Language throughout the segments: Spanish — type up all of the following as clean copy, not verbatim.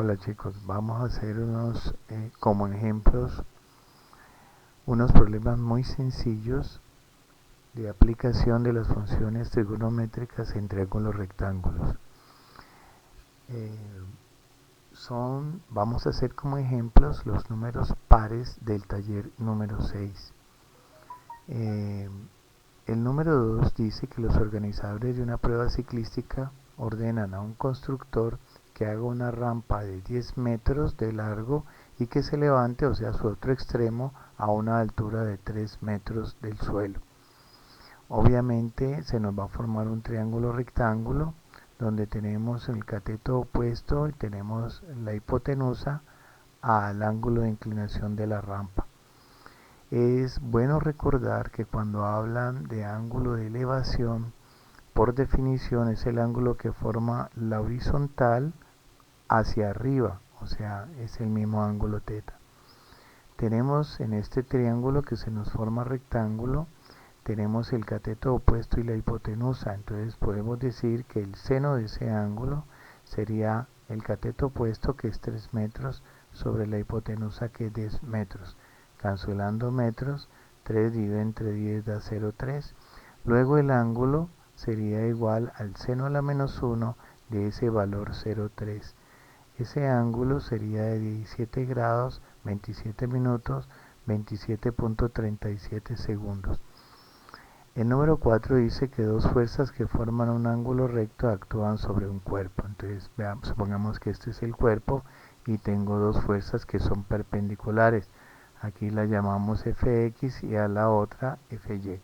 Hola chicos, vamos a hacer como ejemplos, unos problemas muy sencillos de aplicación de las funciones trigonométricas en triángulos rectángulos. Eh, Vamos a hacer como ejemplos los números pares del taller número 6. Eh, el número 2 dice que los organizadores de una prueba ciclística ordenan a un constructor que haga una rampa de 10 metros de largo y que se levante, o sea, su otro extremo, a una altura de 3 metros del suelo. Obviamente se nos va a formar un triángulo rectángulo donde tenemos el cateto opuesto y tenemos la hipotenusa al ángulo de inclinación de la rampa. Es bueno recordar que cuando hablan de ángulo de elevación, por definición es el ángulo que forma la horizontal hacia arriba, o sea, es el mismo ángulo teta. Tenemos en este triángulo que se nos forma rectángulo, tenemos el cateto opuesto y la hipotenusa, entonces podemos decir que el seno de ese ángulo sería el cateto opuesto, que es 3 metros, sobre la hipotenusa, que es 10 metros. Cancelando metros, 3 dividido entre 10 da 0,3. Luego el ángulo sería igual al seno a la menos 1 de ese valor 0,3. Ese ángulo sería de 17 grados, 27 minutos, 27.37 segundos. El número 4 dice que dos fuerzas que forman un ángulo recto actúan sobre un cuerpo. Entonces, supongamos que este es el cuerpo y tengo dos fuerzas que son perpendiculares. Aquí la llamamos Fx y a la otra Fy.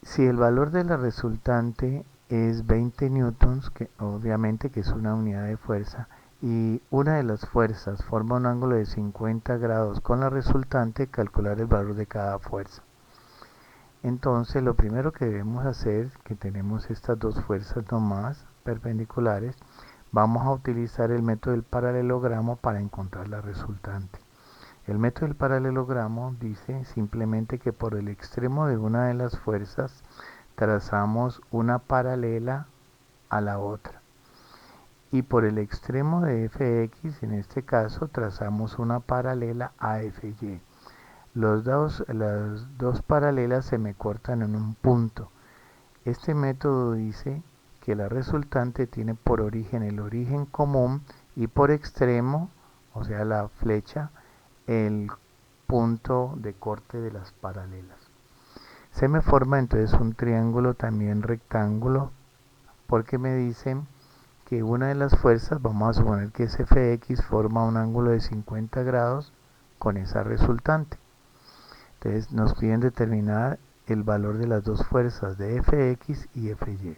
Si el valor de la resultante es 20 newtons, que obviamente que es una unidad de fuerza, y una de las fuerzas forma un ángulo de 50 grados con la resultante, calcular el valor de cada fuerza. Entonces lo primero que debemos hacer, que tenemos estas dos fuerzas nomás perpendiculares, vamos a utilizar el método del paralelogramo para encontrar la resultante. El método del paralelogramo dice simplemente que por el extremo de una de las fuerzas trazamos una paralela a la otra. Y por el extremo de Fx, en este caso, trazamos una paralela a Fy. Las dos paralelas se me cortan en un punto. Este método dice que la resultante tiene por origen el origen común y por extremo, o sea la flecha, el punto de corte de las paralelas. Se me forma entonces un triángulo también rectángulo, porque me dicen que una de las fuerzas, vamos a suponer que es Fx, forma un ángulo de 50 grados con esa resultante. Entonces nos piden determinar el valor de las dos fuerzas de Fx y Fy.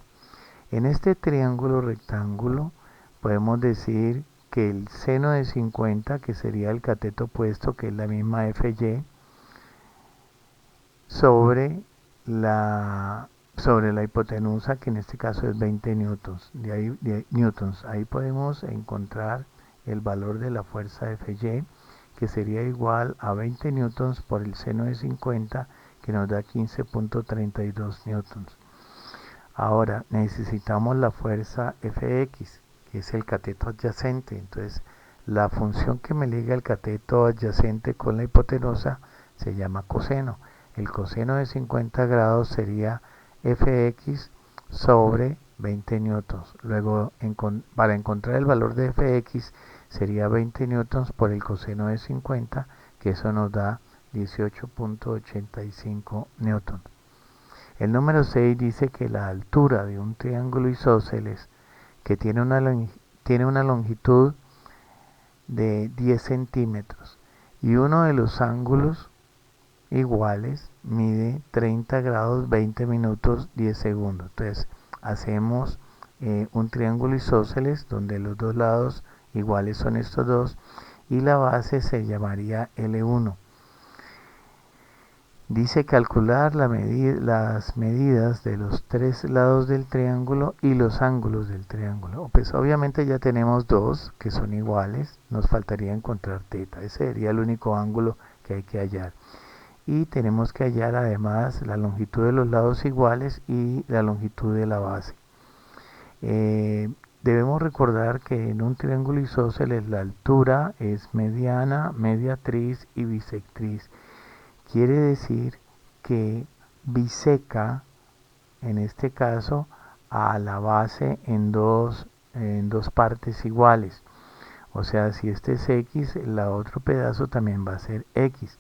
En este triángulo rectángulo podemos decir que el seno de 50, que sería el cateto opuesto, que es la misma Fy, sobre la, sobre la hipotenusa, que en este caso es 20 newtons. Ahí podemos encontrar el valor de la fuerza Fy, que sería igual a 20 newtons por el seno de 50, que nos da 15.32 newtons. Ahora necesitamos la fuerza Fx, que es el cateto adyacente. Entonces la función que me liga el cateto adyacente con la hipotenusa se llama coseno. El coseno de 50 grados sería Fx sobre 20 newtons. Luego, para encontrar el valor de Fx, sería 20 newtons por el coseno de 50, que eso nos da 18.85 newtons. El número 6 dice que la altura de un triángulo isósceles que tiene una longitud de 10 centímetros y uno de los ángulos iguales mide 30 grados 20 minutos 10 segundos. Entonces hacemos un triángulo isósceles donde los dos lados iguales son estos dos y la base se llamaría L1. Dice calcular las medidas de los tres lados del triángulo y los ángulos del triángulo. Pues obviamente ya tenemos dos que son iguales, nos faltaría encontrar teta. Ese sería el único ángulo que hay que hallar. Y tenemos que hallar además la longitud de los lados iguales y la longitud de la base. Debemos recordar que en un triángulo isósceles la altura es mediana, mediatriz y bisectriz. Quiere decir que biseca, en este caso, a la base en dos partes iguales. O sea, si este es X, el otro pedazo también va a ser X.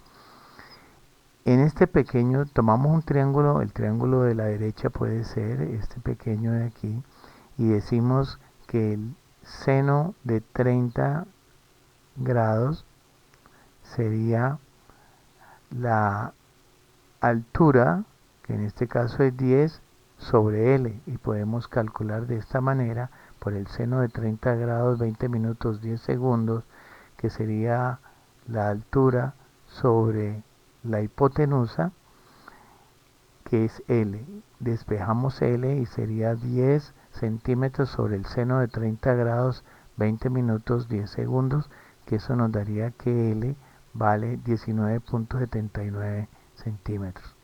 En este pequeño, tomamos un triángulo, el triángulo de la derecha puede ser este pequeño de aquí, y decimos que el seno de 30 grados sería la altura, que en este caso es 10 sobre L, y podemos calcular de esta manera por el seno de 30 grados 20 minutos 10 segundos, que sería la altura sobre la hipotenusa, que es L. Despejamos L y sería 10 centímetros sobre el seno de 30 grados 20 minutos 10 segundos, que eso nos daría que L vale 19.79 centímetros.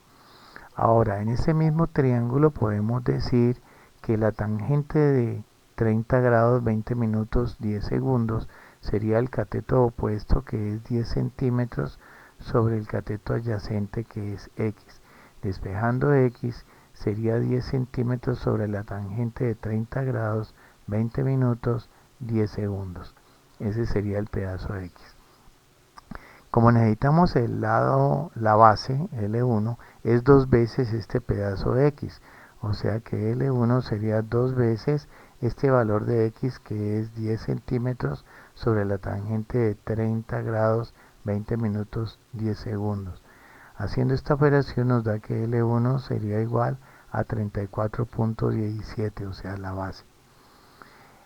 Ahora, en ese mismo triángulo podemos decir que la tangente de 30 grados 20 minutos 10 segundos sería el cateto opuesto, que es 10 centímetros sobre el cateto adyacente, que es X. Despejando X sería 10 centímetros sobre la tangente de 30 grados 20 minutos 10 segundos. Ese sería el pedazo X. Como necesitamos el lado, la base, L1, es dos veces este pedazo X. O sea que L1 sería dos veces este valor de X, que es 10 centímetros sobre la tangente de 30 grados 20 minutos 10 segundos. Haciendo esta operación nos da que L1 sería igual a 34.17, o sea, la base.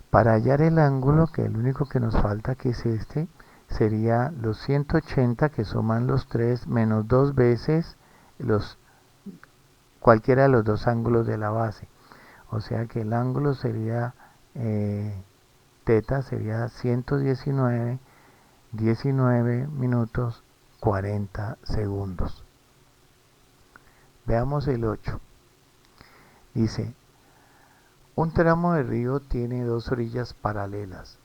Para hallar el ángulo, que el único que nos falta, que es este, sería los 180, que suman los 3 menos dos veces cualquiera de los dos ángulos de la base. O sea que el ángulo sería teta, sería 19 minutos 40 segundos. Veamos el 8. Dice, un tramo de río tiene dos orillas paralelas.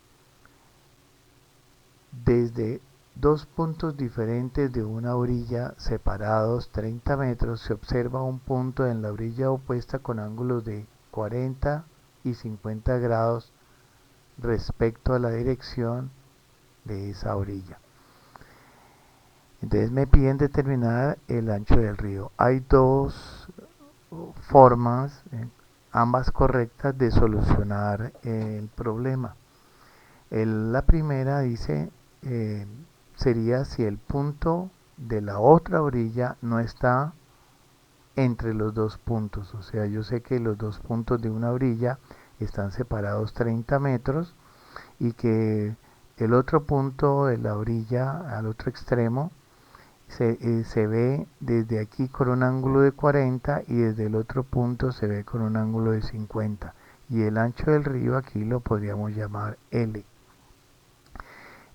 Desde dos puntos diferentes de una orilla separados 30 metros se observa un punto en la orilla opuesta con ángulos de 40 y 50 grados respecto a la dirección de esa orilla. Entonces me piden determinar el ancho del río. Hay dos formas, ambas correctas, de solucionar el problema. La primera dice, sería si el punto de la otra orilla no está entre los dos puntos. O sea, yo sé que los dos puntos de una orilla están separados 30 metros y que el otro punto de la orilla al otro extremo se ve desde aquí con un ángulo de 40 y desde el otro punto se ve con un ángulo de 50. Y el ancho del río aquí lo podríamos llamar L.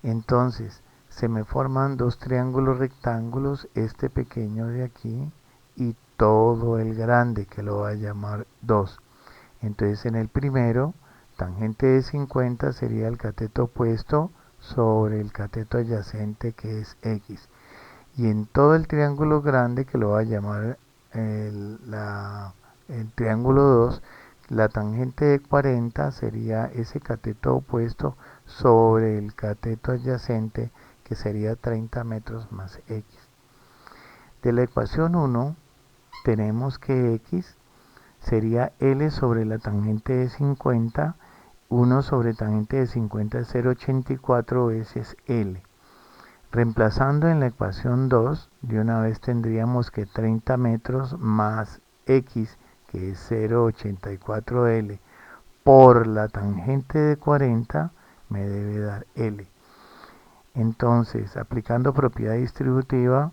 Entonces, se me forman dos triángulos rectángulos, este pequeño de aquí y todo el grande, que lo voy a llamar 2. Entonces, en el primero, tangente de 50 sería el cateto opuesto sobre el cateto adyacente, que es X. Y en todo el triángulo grande, que lo voy a llamar el triángulo 2, la tangente de 40 sería ese cateto opuesto sobre el cateto adyacente, que sería 30 metros más X. De la ecuación 1 tenemos que X sería L sobre la tangente de 50, 1 sobre tangente de 50 es 0,84 veces L. Reemplazando en la ecuación 2, de una vez tendríamos que 30 metros más X, que es 0,84L, por la tangente de 40, me debe dar L. Entonces, aplicando propiedad distributiva,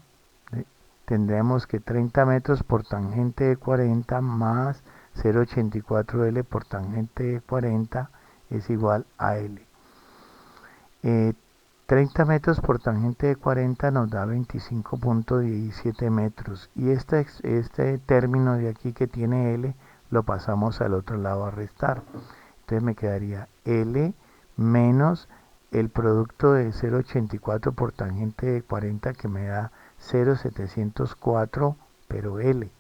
tendremos que 30 metros por tangente de 40 más 0,84L por tangente de 40 es igual a L. 30 metros por tangente de 40 nos da 25.17 metros. Y este término de aquí que tiene L lo pasamos al otro lado a restar. Entonces me quedaría L menos el producto de 0,84 por tangente de 40 que me da 0,704, pero L.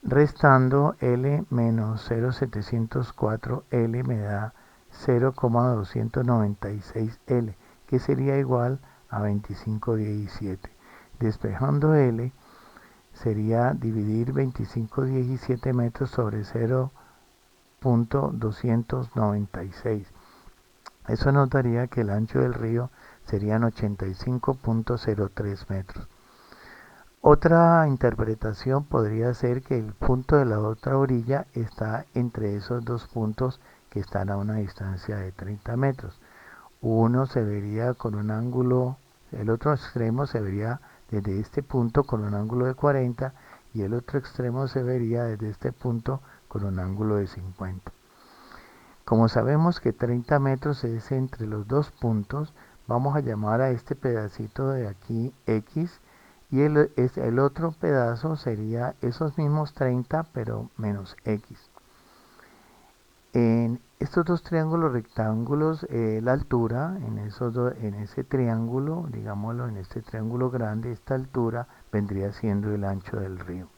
Restando L menos 0,704 L me da 0,296 L, que sería igual a 2517. Despejando L sería dividir 2517 metros sobre 0,296. Eso nos daría que el ancho del río serían 85,03 metros. Otra interpretación podría ser que el punto de la otra orilla está entre esos dos puntos que están a una distancia de 30 metros. Uno se vería con un ángulo, el otro extremo se vería desde este punto con un ángulo de 40 y el otro extremo se vería desde este punto con un ángulo de 50. Como sabemos que 30 metros es entre los dos puntos, vamos a llamar a este pedacito de aquí X y el otro pedazo sería esos mismos 30 pero menos X. En estos dos triángulos rectángulos, la altura en ese triángulo, digámoslo, en este triángulo grande, esta altura vendría siendo el ancho del río.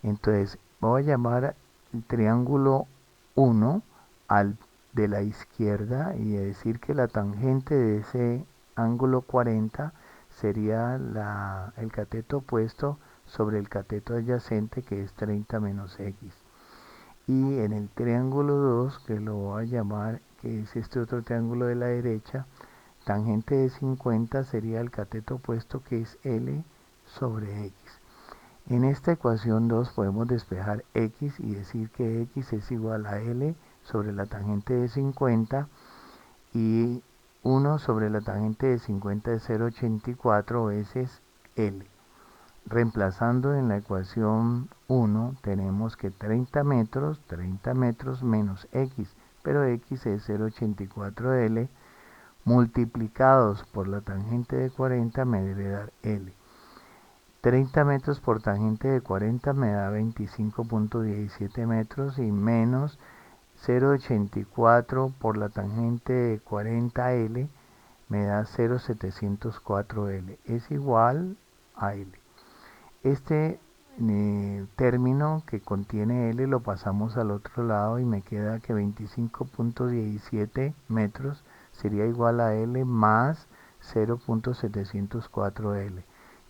Entonces voy a llamar el triángulo 1 al de la izquierda y decir que la tangente de ese ángulo 40 sería el cateto opuesto sobre el cateto adyacente, que es 30 menos X. Y en el triángulo 2, que lo voy a llamar, que es este otro triángulo de la derecha, tangente de 50 sería el cateto opuesto, que es L sobre X. En esta ecuación 2 podemos despejar X y decir que X es igual a L sobre la tangente de 50 y 1 sobre la tangente de 50 es 0,84 veces L. Reemplazando en la ecuación 1 tenemos que 30 metros menos X, pero X es 0,84L, multiplicados por la tangente de 40 me debe dar L. 30 metros por tangente de 40 me da 25,17 metros y menos 0,84 por la tangente de 40L me da 0,704L. Es igual a L. Este término que contiene L lo pasamos al otro lado y me queda que 25,17 metros sería igual a L más 0,704L.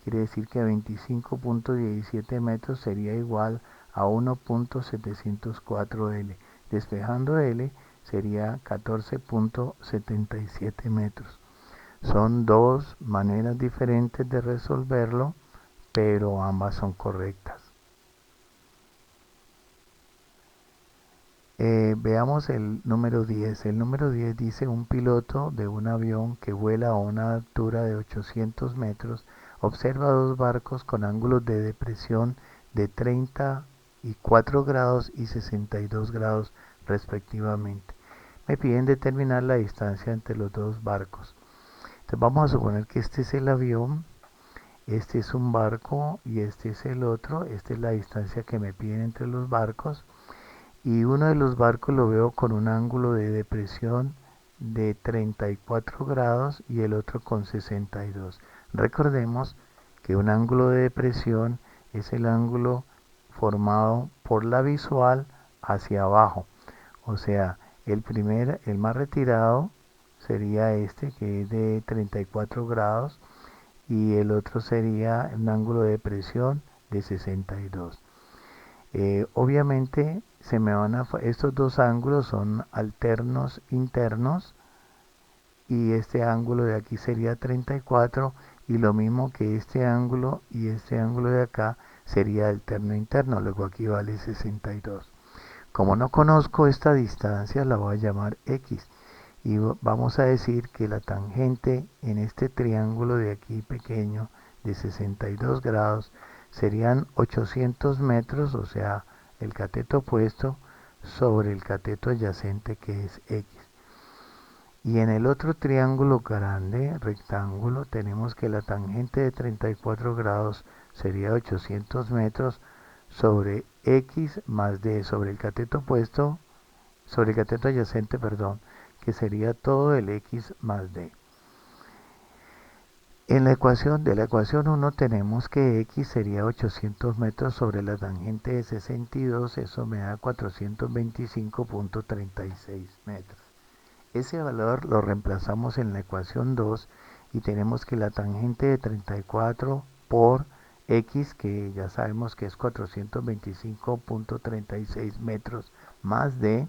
Quiere decir que 25,17 metros sería igual a 1,704L. Despejando L sería 14,77 metros. Son dos maneras diferentes de resolverlo, pero ambas son correctas. Veamos el número 10. El número 10 dice: un piloto de un avión que vuela a una altura de 800 metros observa dos barcos con ángulos de depresión de 34 grados y 62 grados respectivamente. Me piden determinar la distancia entre los dos barcos. Entonces vamos a suponer que este es el avión, este es un barco y este es el otro. Esta es la distancia que me piden entre los barcos. Y uno de los barcos lo veo con un ángulo de depresión de 34 grados y el otro con 62. Recordemos que un ángulo de depresión es el ángulo formado por la visual hacia abajo. O sea, el más retirado sería este, que es de 34 grados, y el otro sería un ángulo de depresión de 62. Obviamente estos dos ángulos son alternos internos y este ángulo de aquí sería 34 y lo mismo que este ángulo y este ángulo de acá sería alterno interno, luego aquí vale 62. Como no conozco esta distancia, la voy a llamar X y vamos a decir que la tangente en este triángulo de aquí pequeño de 62 grados serían 800 metros, o sea, el cateto opuesto sobre el cateto adyacente, que es X. Y en el otro triángulo grande, rectángulo, tenemos que la tangente de 34 grados sería 800 metros sobre X más D sobre el cateto opuesto sobre el cateto adyacente, perdón, que sería todo el x más d. En la ecuación de la ecuación 1 tenemos que x sería 800 metros sobre la tangente de 62, eso me da 425.36 metros. Ese valor lo reemplazamos en la ecuación 2 y tenemos que la tangente de 34 por x, que ya sabemos que es 425.36 metros, más d,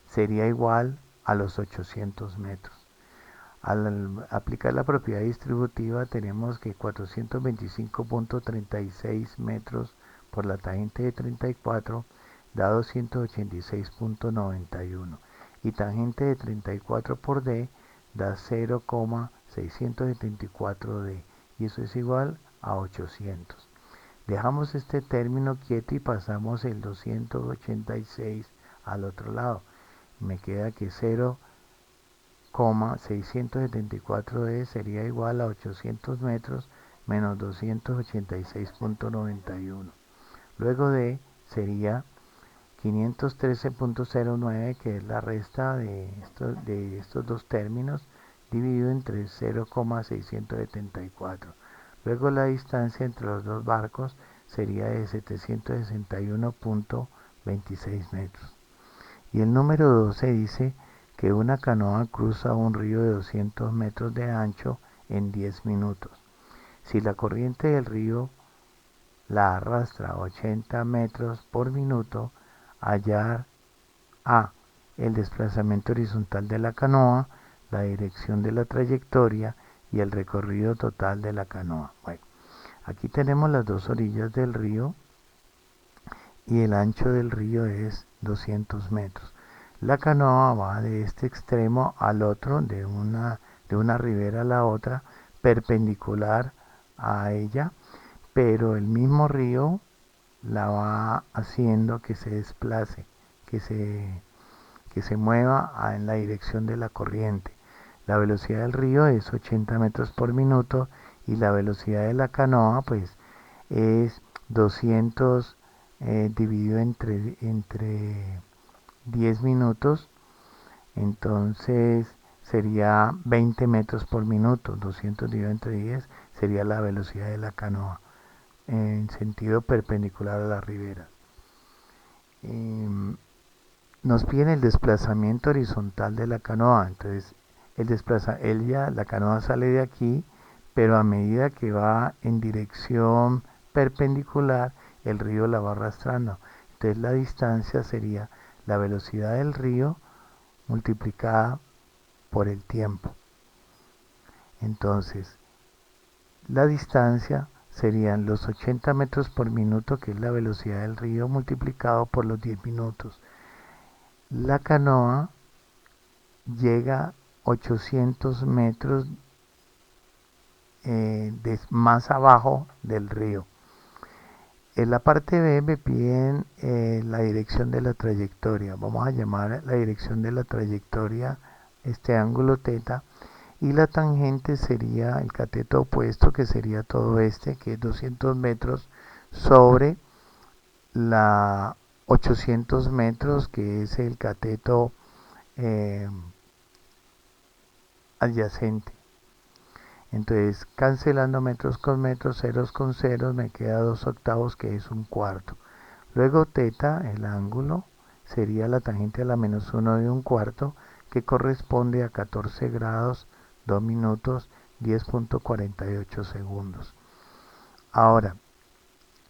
sería igual a los 800 metros. Al aplicar la propiedad distributiva tenemos que 425.36 metros por la tangente de 34 da 286.91 y tangente de 34 por d da 0,674d y eso es igual a 800. Dejamos este término quieto y pasamos el 286 al otro lado. Me queda que 0,674d sería igual a 800 metros menos 286.91. Luego d sería 513.09, que es la resta de estos dos términos, dividido entre 0,674. Luego la distancia entre los dos barcos sería de 761.26 metros. Y el número 12 dice que una canoa cruza un río de 200 metros de ancho en 10 minutos. Si la corriente del río la arrastra a 80 metros por minuto, hallar a. el desplazamiento horizontal de la canoa, la dirección de la trayectoria y el recorrido total de la canoa. Bueno, aquí tenemos las dos orillas del río y el ancho del río es 200 metros. La canoa va de este extremo al otro, de una ribera a la otra, perpendicular a ella, pero el mismo río la va haciendo que se desplace, que se mueva en la dirección de la corriente. La velocidad del río es 80 metros por minuto y la velocidad de la canoa pues es 200 dividido entre 10 minutos, entonces sería 20 metros por minuto. 200 dividido entre 10 sería la velocidad de la canoa en sentido perpendicular a la ribera. Nos piden el desplazamiento horizontal de la canoa. Entonces la canoa sale de aquí, pero a medida que va en dirección perpendicular, el río la va arrastrando. Entonces la distancia sería la velocidad del río multiplicada por el tiempo. Entonces la distancia serían los 80 metros por minuto, que es la velocidad del río, multiplicado por los 10 minutos. La canoa llega 800 metros más abajo del río. En la parte B me piden la dirección de la trayectoria. Vamos a llamar la dirección de la trayectoria este ángulo θ, y la tangente sería el cateto opuesto, que sería todo este, que es 200 metros sobre la 800 metros, que es el cateto adyacente. Entonces, cancelando metros con metros, ceros con ceros, me queda 2/8, que es 1/4. Luego θ, el ángulo, sería la tangente a la menos 1 de 1/4, que corresponde a 14 grados, 2 minutos, 10.48 segundos. Ahora,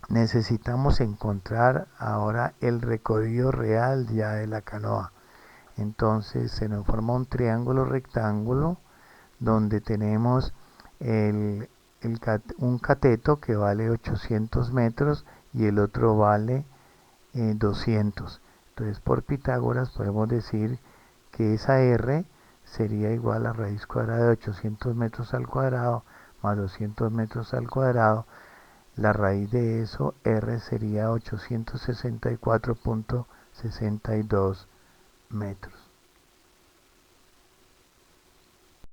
necesitamos encontrar ahora el recorrido real ya de la canoa. Entonces se nos forma un triángulo rectángulo donde tenemos un cateto que vale 800 metros y el otro vale 200. Entonces por Pitágoras podemos decir que esa R sería igual a raíz cuadrada de 800 metros al cuadrado más 200 metros al cuadrado. La raíz de eso, R, sería 864.62 metros.